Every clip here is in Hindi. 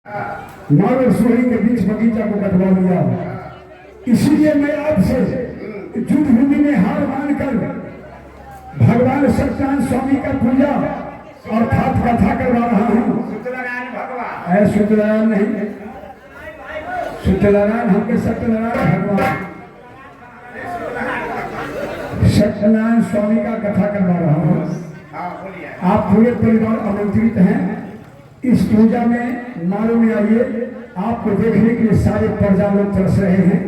नाग और सोहनी के बीच बगीचा को कटवा लिया। इसलिए मैं आपसे युद्ध भूमि में हार मानकर भगवान सत्यनारायण स्वामी का पूजा अर्थात कथा करवा रहा हूँ। सत्यनारायण नहीं, सत्यनारायण हमके सत्यनारायण भगवान सत्यनारायण स्वामी का कथा करवा रहा हूँ। आप पूरे परिवार आमंत्रित हैं। इस पूजा में मालूम में आइए। आपको देखने के लिए सारे प्रजा लोग तरस रहे हैं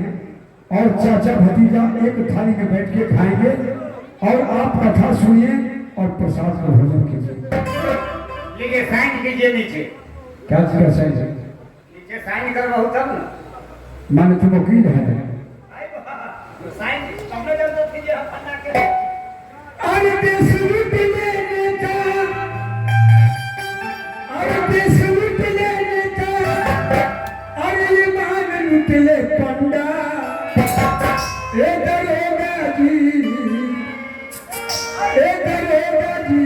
और चाचा भतीजा एक थाली में बैठ के खाएंगे और आप कथा सुनिए और प्रसाद का भोजन कीजिए। साइन कीजिए नीचे। क्या चीज का साइन? नीचे साइन करवाओ तब ना। माने तुम वकील है। साइन हमने जब तो कीजिए हम पन्ना के। अरे देश लूट लेने का, अरे देश लूट लेने का, अरे ये मान लूट ले पंडा। ए दरोगा जी, ए दरोगा जी,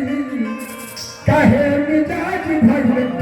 काहे मिजाज भगवत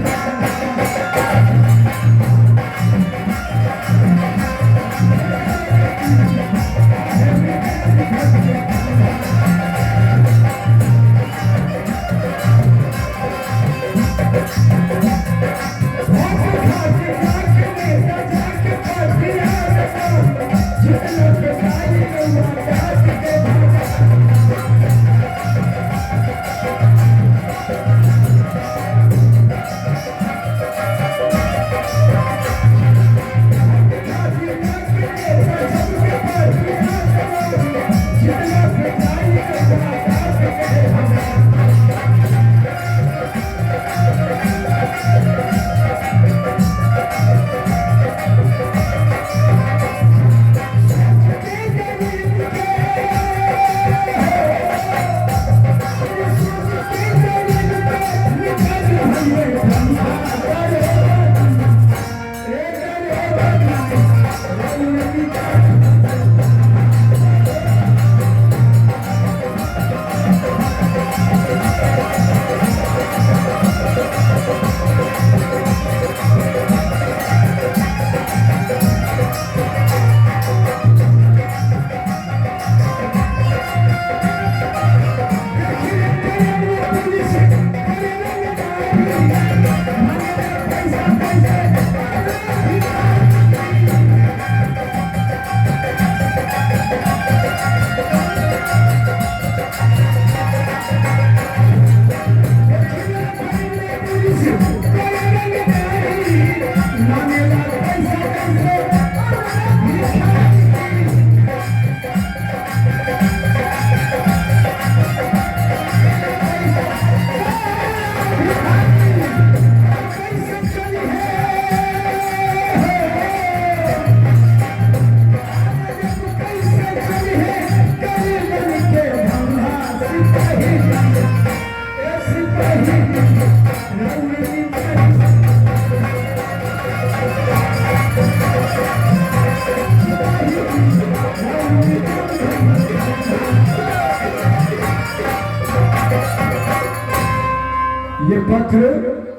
ये पत्र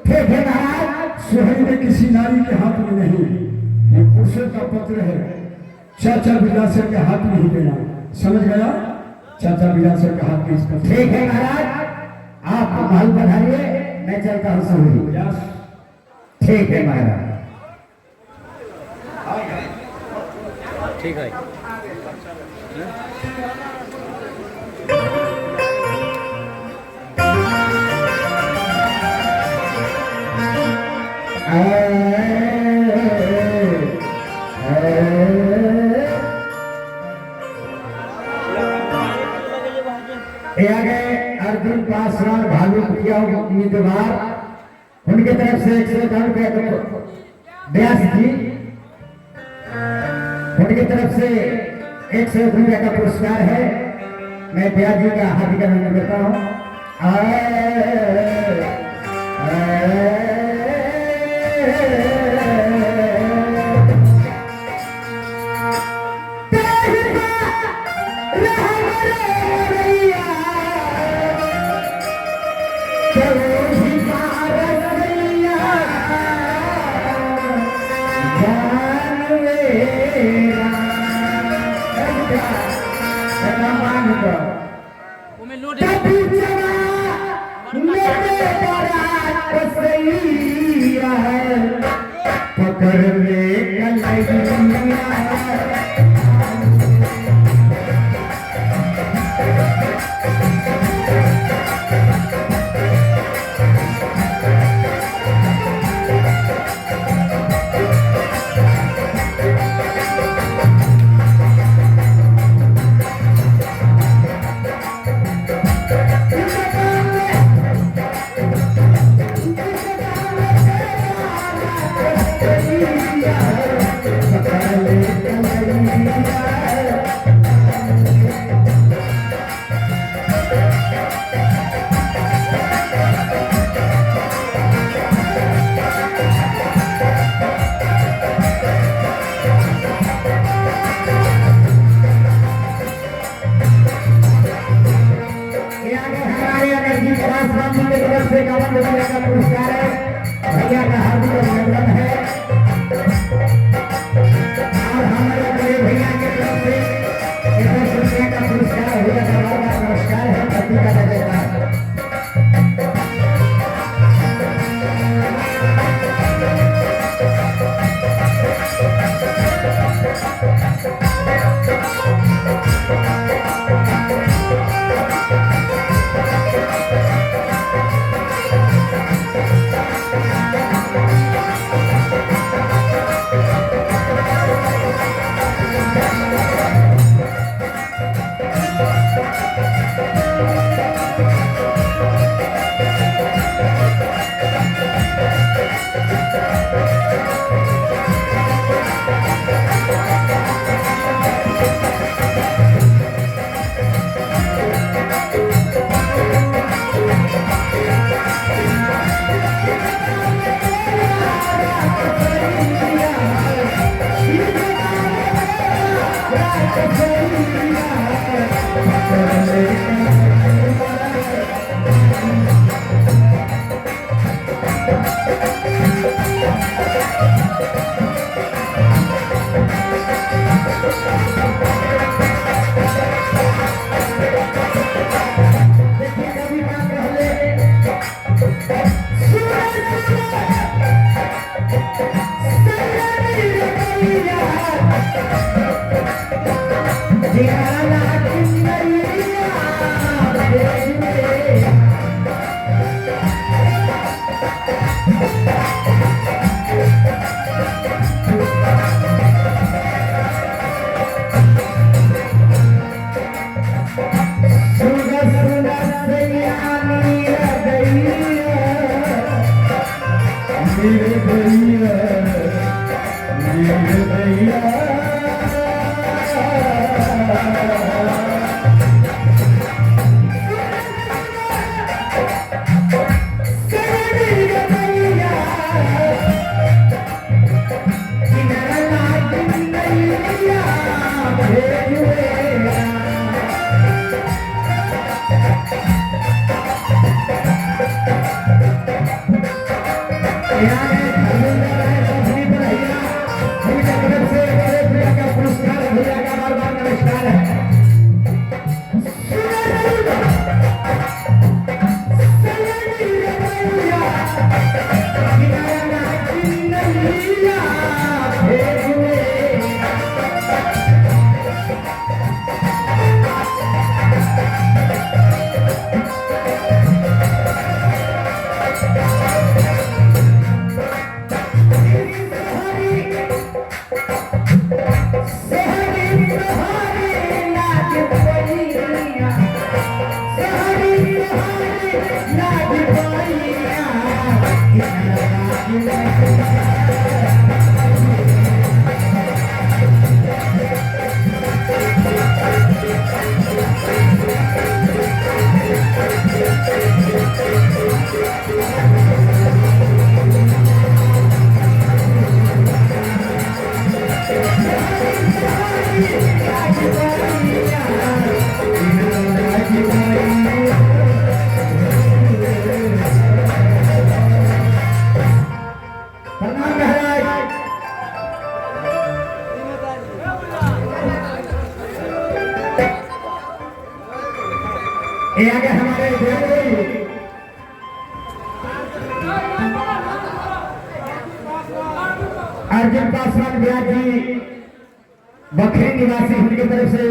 थे महाराज सोहनी में किसी नारी के हाथ में नहीं, ये पुरुषों का पत्र है। चाचा विलासर के हाथ में ही देना। समझ गया? चाचा विलासर के हाथ में इसका। ठीक है महाराज, आप महल पधारिए, मैं चलता हूँ सोहनी। ठीक है महाराज। ठीक है। अर्जुन पासवान भालू किया उम्मीदवार, उनकी तरफ से 110 रुपये व्यास जी, उनकी तरफ से 101 रुपये का पुरस्कार है। मैं व्यास जी का हार्दिक अभिनंदन करता हूँ। बड़ा मान कर उमे लोड कभी जवा मेरे बड़ा कसैया पकड़ ले कलैया पुरस्कार है भैया का हार्दिक अभिनंदन है और हमारे बड़े भैया के तरफ से 10 रुपये का पुरस्कार भैया का बार नमस्कार है पति का धन्यवाद पुरस्कार भैया का बार बार नमस्कार है। ये आगे हमारे अर्जुन पासवान ब्याज जी बखरी निवासी उनकी तरफ से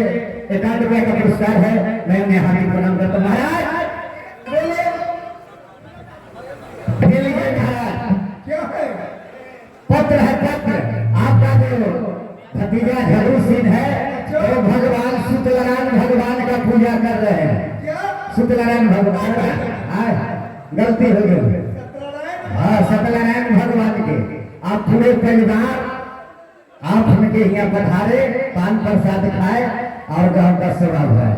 1,000 रुपया का पुरस्कार है। मैं उन्हें हार्दिक प्रणाम करता हूं। महाराज क्या है? पत्र है, पत्र आपका जो भतीजा झरू सिंह है वो भगवान सत्यनारायण भगवान का पूजा कर रहे हैं। क्या? सत्यनारायण भगवान हाँ, गलती हो गई। हाँ, सत्यनारायण भगवान के आप पूरे परिवार आप उनके यहाँ पधारे, पान प्रसाद खाए और गांव का सेवा भय।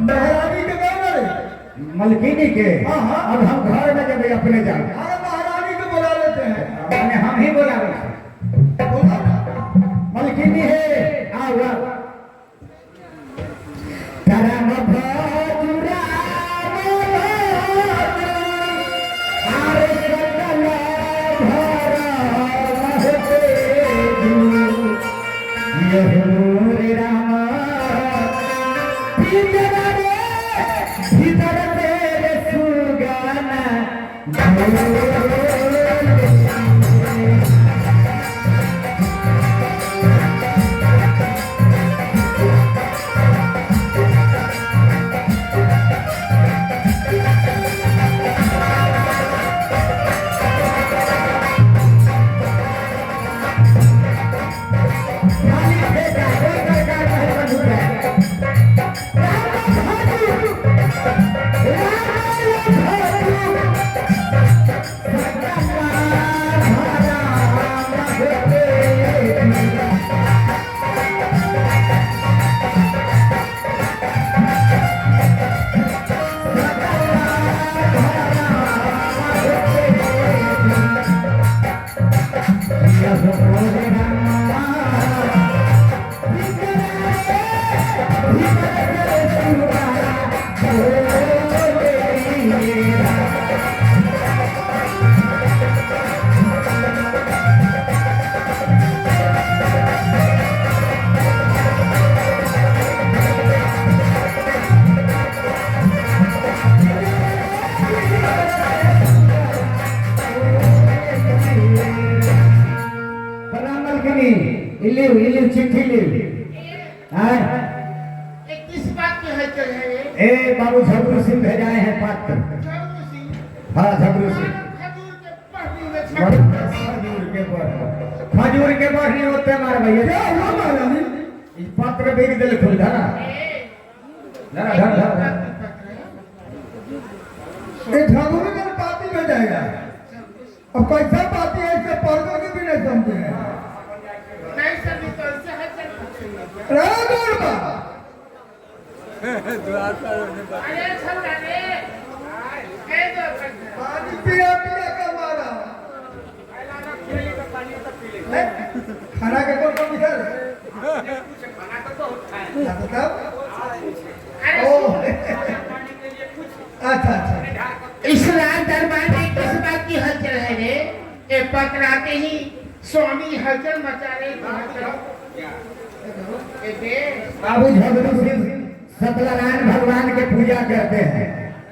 महारानी के घर मलकिनी के हाँ, हाँ। अब हम घर में जब अपने जाए अरे महारानी को बुला लेते हैं। हम ही बोला मलकिनी है आओ करम भजुरा आरे सकल रे राम भीतर तेरे सुगाना चिट्ठी ली किस बात की हलचल है ये? ए बाबू झगड़ू सिंह भेजाए हैं पात्र। झगड़ू सिंह। हाँ झगड़ू सिंह खजूर के बढ़ नहीं होते मार भैया क्या हुआ महारानी? इस पत्र बेच दिल खुल धरा धरा धर धर ये ठाकुर का पार्टी में जाएगा। अब कैसा पार्टी है इससे पर्दों के भी नहीं समझे हैं। नहीं सभी तो ऐसे हलचल पूछेंगे। रावण बा अरे छोड़ा रे। कह दो करना। पानी पिया पिया कर मारा। ऐलाना पीने का पानी तो पी ले। खाना के कौन निकल? खाना तो बहुत खाए। तब अरे ओ पानी के लिए कुछ अच्छा अच्छा इस रात दरबार में किस बात की हलचल है रे? ये पत्र आते ही स्वामी हलचल मचा रहे बाबू झगड़ू सिंह सत्यनारायण भगवान के पूजा करते हैं।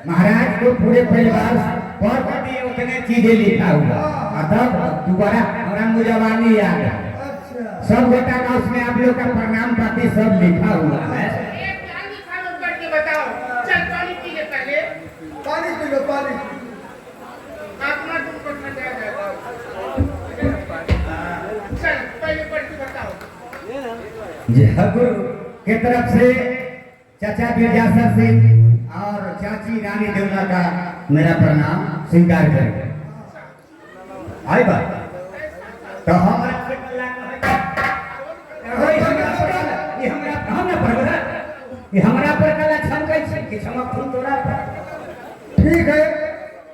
महाराज को पूरे परिवार पर दिए उतने चीजें लिखा हुआ तब दोबारा हमारा मुजवानी याद है। अच्छा सब बेटा का उसमें आप लोग का प्रणाम पाती सब लिखा हुआ है। एक क्या लिखा लोग करके बताओ। चल पानी पी ले पहले। पानी पी लो पानी। आत्मा तुमको ठंडा जाएगा। चल पहले पढ़ के बताओ। झगड़ू के तरफ से चाचा बिरजासर सिंह और चाची रानी देवला का मेरा प्रणाम स्वीकार करें। आई बात तो हमारा ये हमारा पर कला छम कैसे कि चमक फूल तोड़ा ठीक है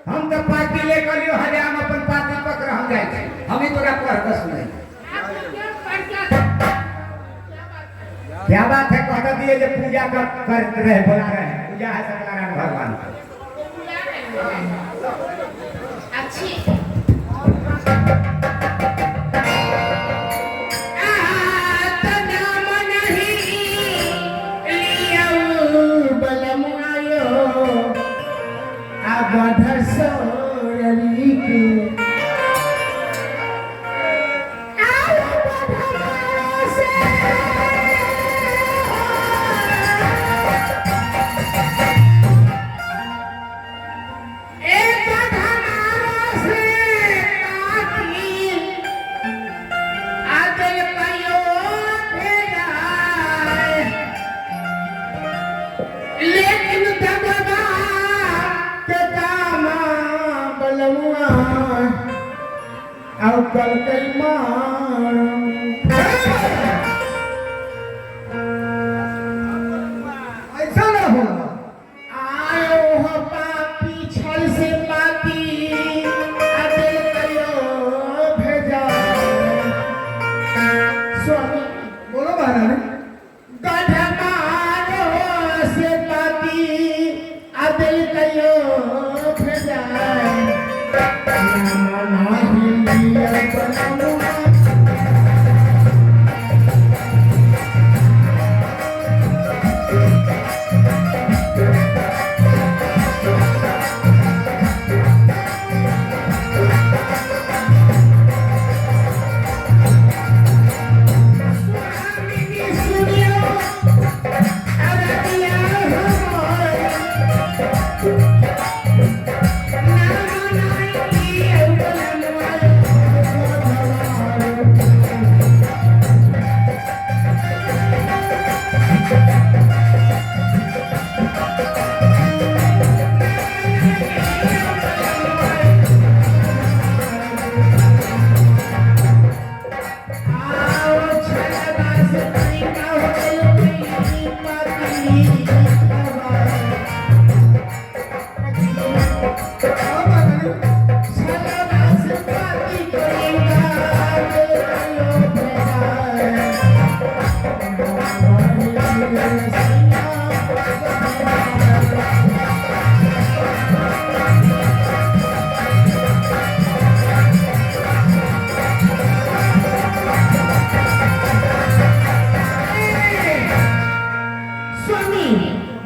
हम तो पार्टी लेकर लियो हजे हम अपन पार्टी पकड़ हम जाए थे हम ही तोरा पर बस नहीं क्या बात है कहता दिए जो पूजा कर रहे बोला रहे पूजा है सत्यनारायण भगवान का अच्छी बलमुआ और कल कई मान ऐसा ना होगा। आयो हो पापी छल से पाती आदिल कयो भेजा स्वामी बोलो महारानी। गढ़ मारो से पाती आदिल कयो भेजा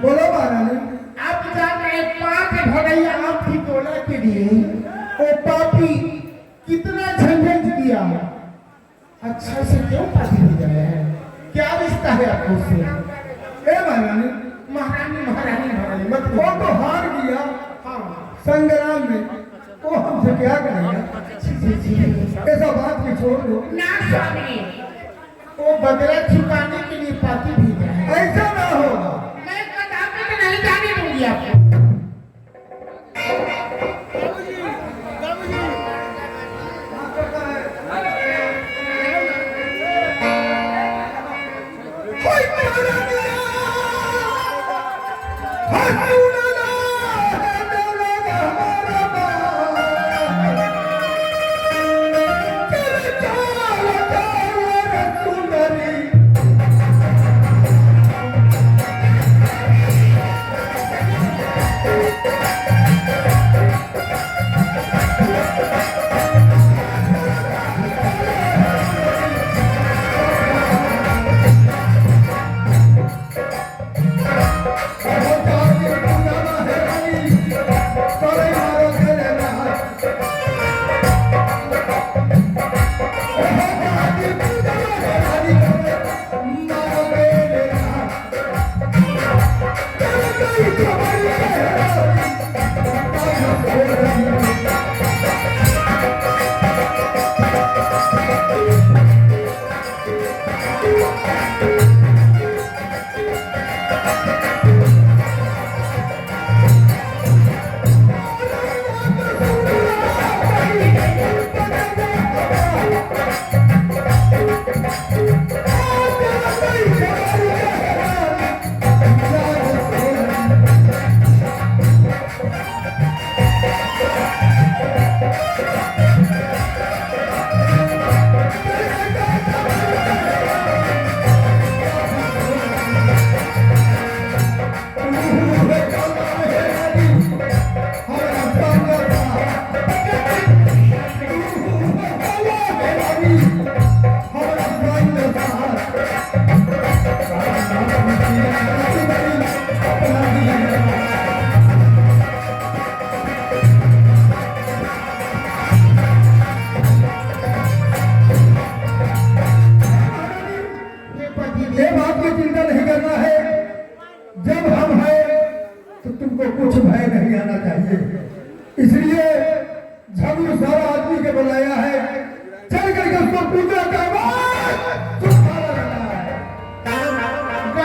बोलो महारानी। आप जाकर पांच भगैया आपकी तोला के लिए ओ पापी कितना झंझट किया अच्छा से क्यों पापी हो गए हैं क्या रिश्ता है आपको उससे ए महारानी, महारानी महारानी महारानी मत वो तो हार गया हाँ संग्राम में, वो हमसे क्या करेगा। ऐसा बात की छोड़ दो। ना स्वामी वो बदला चुकाने के लिए पापी भी है ऐसा ना होगा। मैं कदापि नहीं जाने दूंगी आपको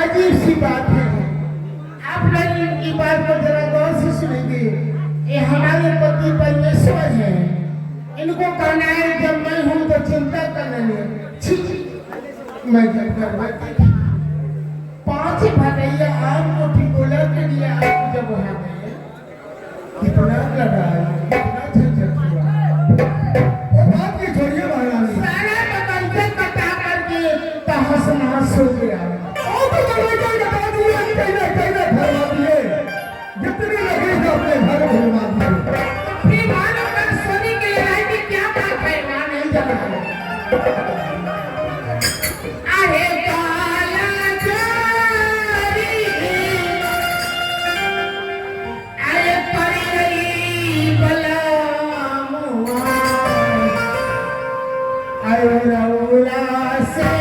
अजीब सी बात है। आप लोग इनकी बात को जरा गौर से सुनेंगे। ये हमारे पति परमेश्वर हैं इनको कहना है जब मैं हूं तो चिंता करना नहीं। छी, मैं जब घर में 5 भटैया आम को टिकोला के लिए आप जब वहां गए कितना लड़ाई कितना झंझट हुआ। वो बात की छोड़िए महारानी, सारा बदलते बता करके तहस नहस हो गया। और तो चलो कोई बता दिए कहीं भरवा दिए, जितनी लगी थी अपने घर भरवा दिए। फिर मानो कर सोने के लड़ाई में क्या बात है वहां नहीं जाना। अरे काला जारी अरे परी बलामुआ अरे रौला से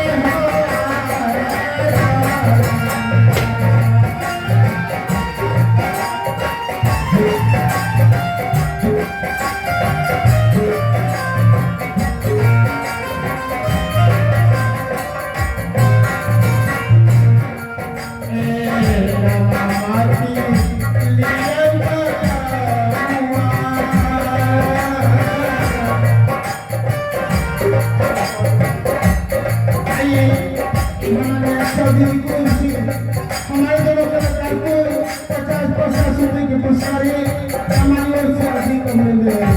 हमारे दोनों कलाकार को 50 रुपए के पुरस्कार हमारी ओर से अधिक मिल रहे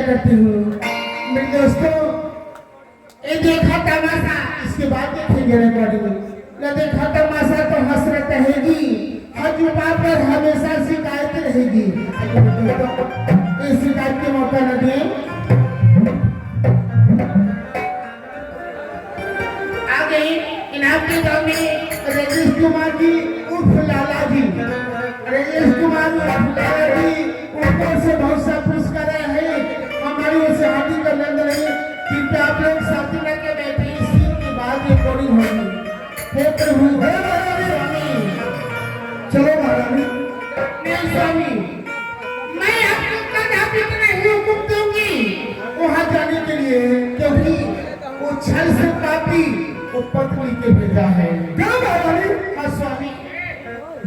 करती हूँ। मेरे दोस्तों ये देखा तमाशा, इसके बाद देखेंगे रिकॉर्डिंग। न देखा तमाशा तो हसरत रहेगी, हजूबा पर हमेशा शिकायत रहेगी। इस शिकायत के मौका न दें। आगे इनाम के गाँव में राजेश कुमार जी उर्फ लाला जी, राजेश कुमार उर्फ लाला जी ऊपर से बहुत सा पुरस्कार है हमारी ओर से हार्दिक अभिनंदन है। कृपया आप लोग साथी लेके बैठे, इसी के बाद रिकॉर्डिंग होगी। हे प्रभु, हे स्वामी, चलो महारानी। मेरे स्वामी, मैं आपको कल आप इतना ही हुक्म दूंगी वहां जाने के लिए, क्योंकि वो छल से पापी वो पत्नी के भेजा है। क्या महारानी? हाँ स्वामी।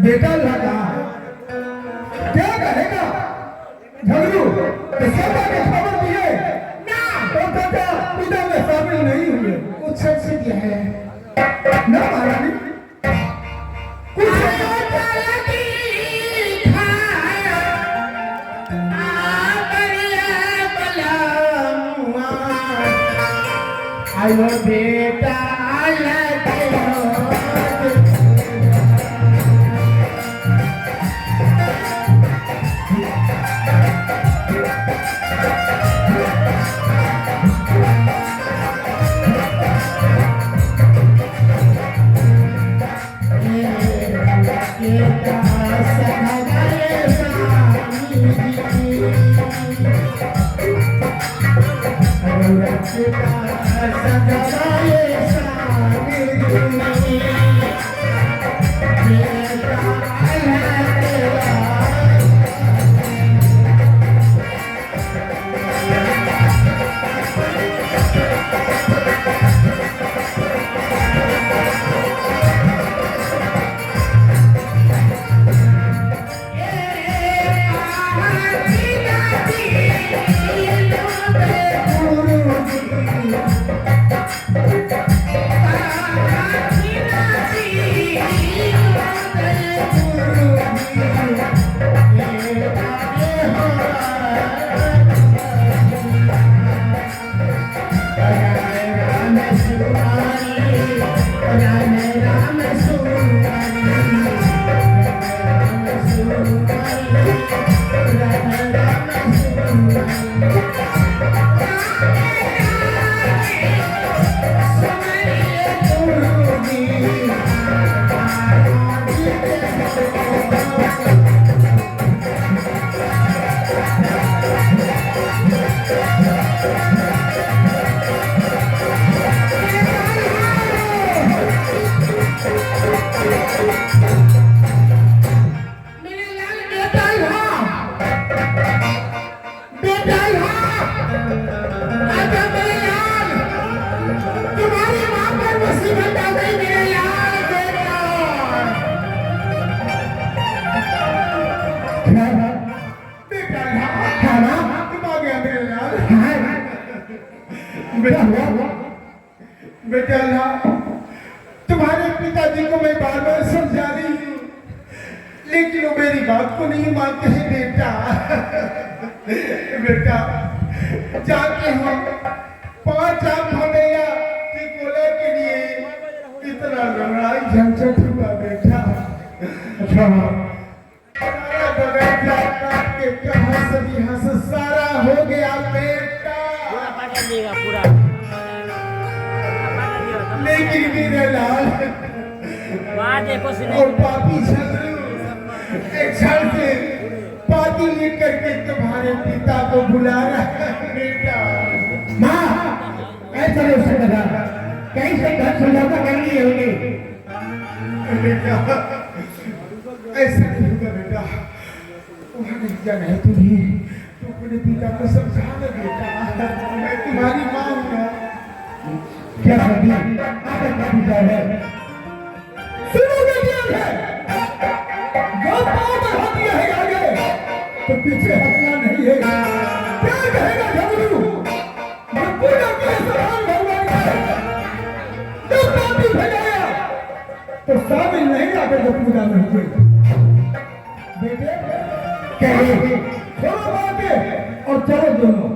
बेटा लगा क्या कहेगा? झगड़ू सभा के खबर दिए ना तो क्या पूजा में शामिल नहीं हुए? वो छल से दिया है ना महारानी, आयो बेटा ये क्या हुआ? बेटा ना, तुम्हारे पिताजी को मैं बार बार समझा रही हूँ, लेकिन वो मेरी बात को नहीं मानते हैं बेटा। बेटा जाके हम 5 आम भगैया टिकोला के लिए इतना लड़ाई झंझट हुआ बेटा। अच्छा सारा बगैचा काट के कहाँ से यहाँ से सारा हो गया बेटा। लेकिन मेरे लाल और पापी शत्रु एक क्षण से पाती लिख करके तुम्हारे पिता को बुला रहा है बेटा। माँ ऐसा नहीं हो सकता, कहीं से घर समझौता करनी होगी। बेटा ऐसा नहीं होगा बेटा, वहाँ नहीं जाना है तुम्हें, तो अपने पिता को समझा दे बेटा, मैं तुम्हारी माँ हूँ ना। क्या करती आगे काफी जाए है, सुनो बेटियां है, जो पाँव बढ़ा दिया है आगे तो पीछे हटना नहीं है। क्या कहेगा झगड़ू? ये पूजा की समान भगवान है, जब पापी भगाया तो शामिल नहीं आकर तो पूजा नहीं हुई। बेटे कहे छोड़ो बातें और चलो दोनों।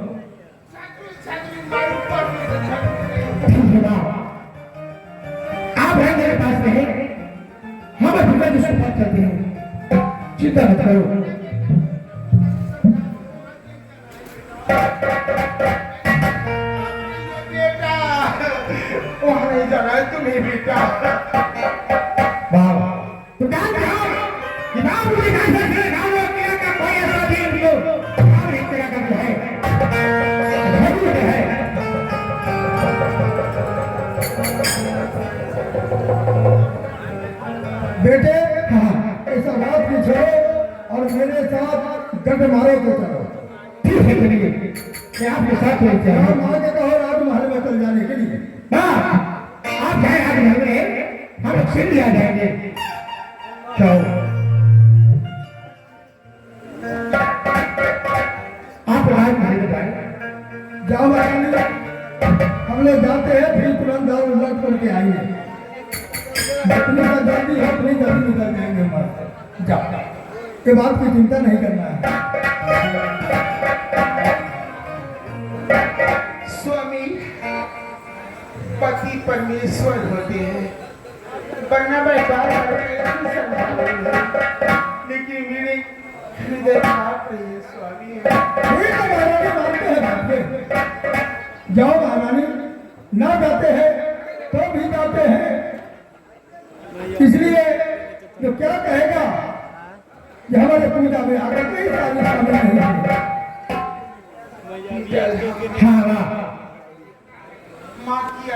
आप हैं मेरे पास नहीं, हम अपने दूसरे पास चलते हैं, चिंता मत करो। बेटा वहाँ नहीं जाना है तुम्हें बेटा। बाबा तो काम करो, ये बात मुझे कहाँ से फिर गाँव में क्या का कोई ऐसा नहीं उनको, काम एक तरह का है, जरूर है। बेटे ऐसा बात नहीं छोड़ो और मेरे साथ गट मारो तो चलो। ठीक है चलिए, मैं आपके साथ चलते यहाँ हैं। माँ के कहो राजमहल में चल जाने के लिए। आप जाए आज घर में, हम सिर लिया जाएंगे। जाओ आप राजमहल में जाए, जाओ महारानी, हम लोग जाते हैं फिर तुरंत दाल उलट करके आएंगे। जितनी का जल्दी है उतनी जल्दी निकल जाएंगे हमारे। जाओ के बात की चिंता नहीं करना है। स्वामी पति परमेश्वर होते हैं, वरना मैं बार बार कैसे समझाऊंगा, लेकिन मेरे हृदय कांप रही है स्वामी। ठीक है महारानी, मानते हैं बात पे। जाओ महारानी, ना जाते हैं तो भी जाते हैं, इसलिए जो क्या कहेगा कि हमारे पूजा में आकर कई सारी शामिल नहीं है। हाँ माँ की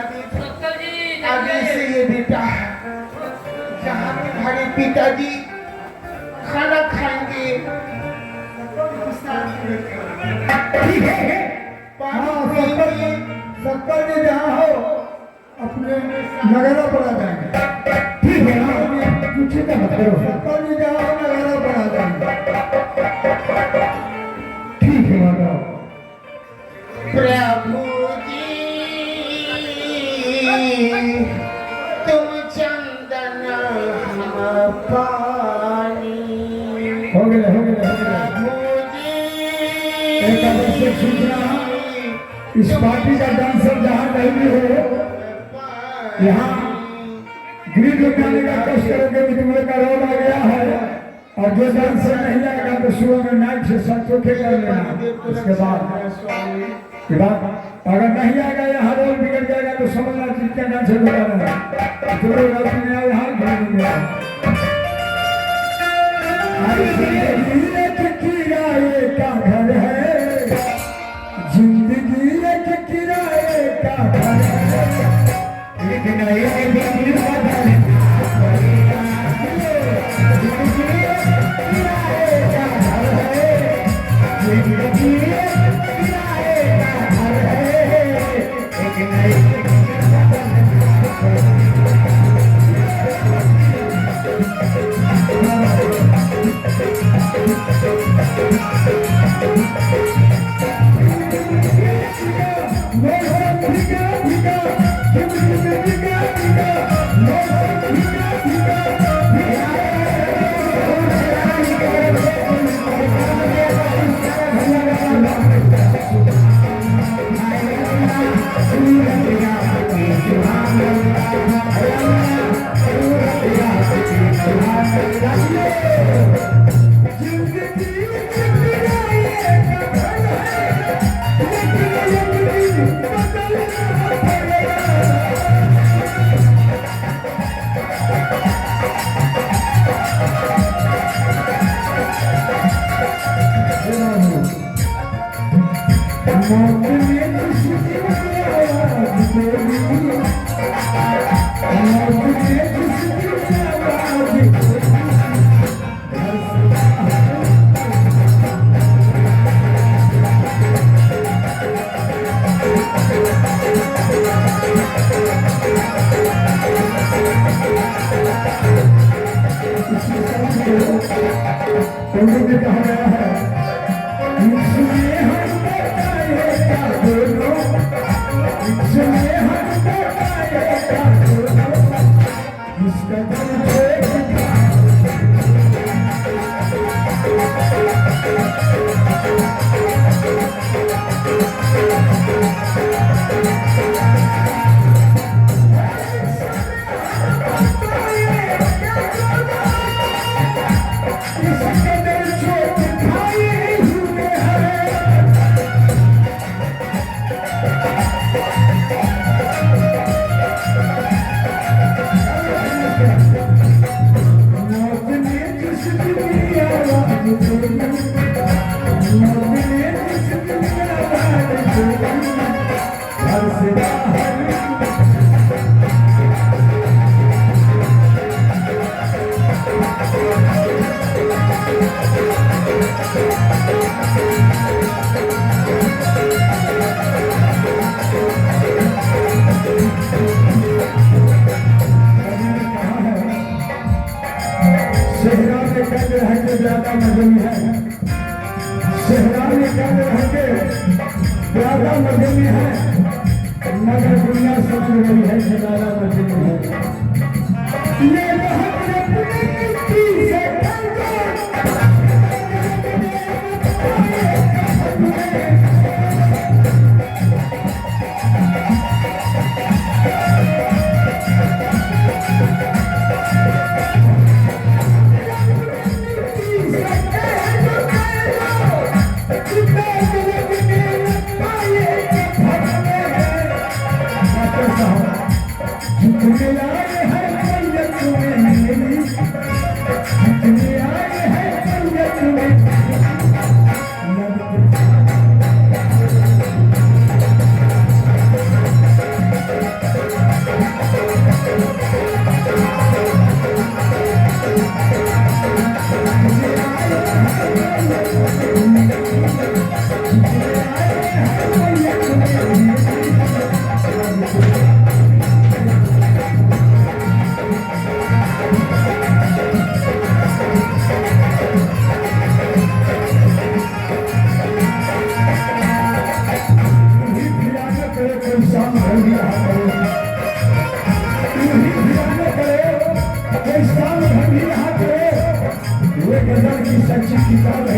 आदेश से ये बेटा, जहाँ तुम्हारे पिताजी खाना खाएंगे ठीक है। हाँ सक्कर जी जहाँ हो अपने नगरा पर आ जाएंगे। ठीक है ना, तू चिंता मत करो। सक्कर जी जहाँ हो नगरा पर आ जाएंगे। ठीक है माता। प्रभु जी तुम चंदन हम पानी। हो गए हो गए हो गए। प्रभु जी एक आवश्यक सूचना, इस पार्टी का डांसर जहाँ कहीं भी हो, यहाँ गृह में जाने का कष्ट करोगे, तुम्हारे का रोड आ गया है, और जो डांसर नहीं आएगा तो सुबह में नाइट से संतोखे कर लेना। उसके बाद अगर नहीं आएगा यहाँ रोड बिगड़ जाएगा तो समझना जितने डांसर बता रहे हैं जो लोग गलती में आए यहाँ घर में किराए का घर है, जिंदगी एक किराए का घर है, लेकिन ये भी पता है वो पंडित ने कहा गया है इसमें हम बताएगा दोनों, इसमें हम बताएगा दोनों, इसका दर्द ज्यादा मजबूरी है, शहरा में कहते रहते ज्यादा मजबूरी है, मगर दुनिया सबसे बड़ी है कि ज्यादा मजबूरी है। ये सच्ची किताब है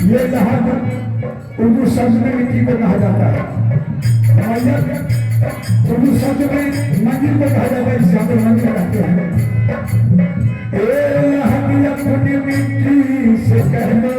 ये जहाज उर्दू शब्द में मिट्टी को कहा जाता है, उर्दू शब्द में मंदिर को कहा जाता है, इस पे मंदिर कहते हैं। अपनी मिट्टी से कहना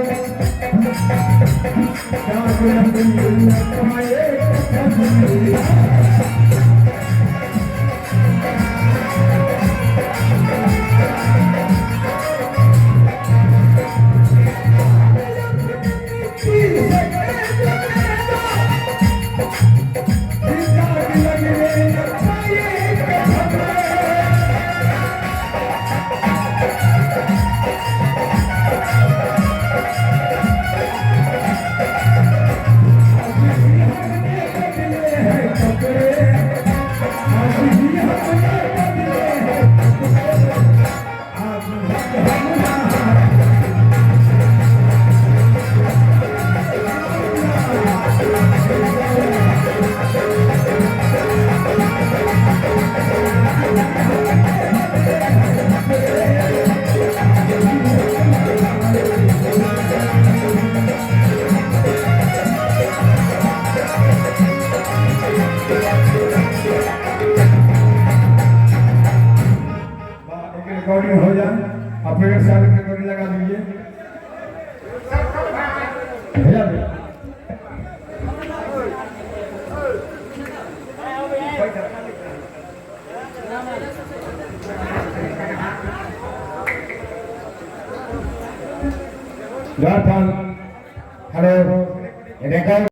रिकॉर्डिंग हो जाए। ऑपरेटर साहब रिकॉर्डिंग लगा दीजिए। भेजा दे। Hello record